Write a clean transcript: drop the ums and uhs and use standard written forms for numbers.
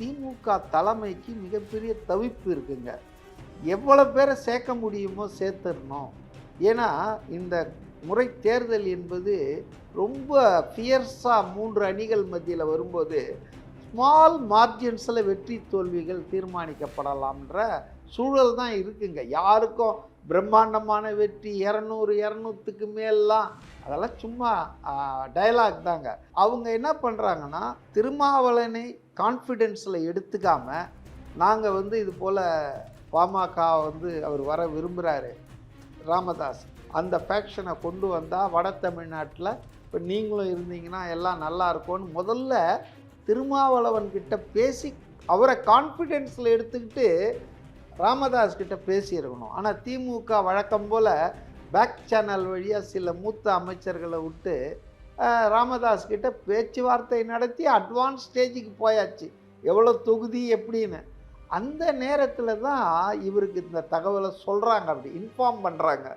திமுக தலைமைக்கு மிகப்பெரிய தவிப்பு இருக்குங்க. எவ்வளவு பேரை சேர்க்க முடியுமோ சேர்த்துடணும். ஏன்னா, இந்த முறை தேர்தல் என்பது ரொம்ப ஃபியர்ஸா 3 அணிகள் மத்தியில வரும்போது, ஸ்மால் மார்ஜின்ஸ்ல வெற்றி தோல்விகள் தீர்மானிக்கப்படலாம்ன்ற சூழல் தான் இருக்குங்க. யாருக்கும் பிரம்மாண்டமான வெற்றி 200, 200க்கு மேல்லாம் அதெல்லாம் சும்மா டயலாக் தாங்க. அவங்க என்ன பண்றாங்கன்னா, திருமாவளவனை கான்ஃபிடென்ஸ்ல எடுத்துக்காம, நாங்க இது போல பாமக அவர் வர விரும்புறாரு ராமதாஸ். அந்த ஃபேக்ஷனை கொண்டு வந்தா வட தமிழ்நாட்டில இப்போ நீங்களும் இருந்தீங்கன்னா எல்லாம் நல்லா இருக்கும்னு முதல்ல திருமாவளவன் கிட்ட பேசி அவரை கான்ஃபிடென்ஸில் எடுத்துக்கிட்டு ராமதாஸ் கிட்ட பேசியிருக்கணும். ஆனால் திமுக வழக்கம் போல் பேக் சேனல் வழியாக சில மூத்த அமைச்சர்களை விட்டு ராமதாஸ் கிட்ட பேச்சுவார்த்தை நடத்தி அட்வான்ஸ் ஸ்டேஜுக்கு போயாச்சு. எவ்வளோ தொகுதி எப்படின்னு. அந்த நேரத்தில் தான் இவருக்கு இந்த தகவலை சொல்கிறாங்க, அப்படி இன்ஃபார்ம் பண்ணுறாங்க.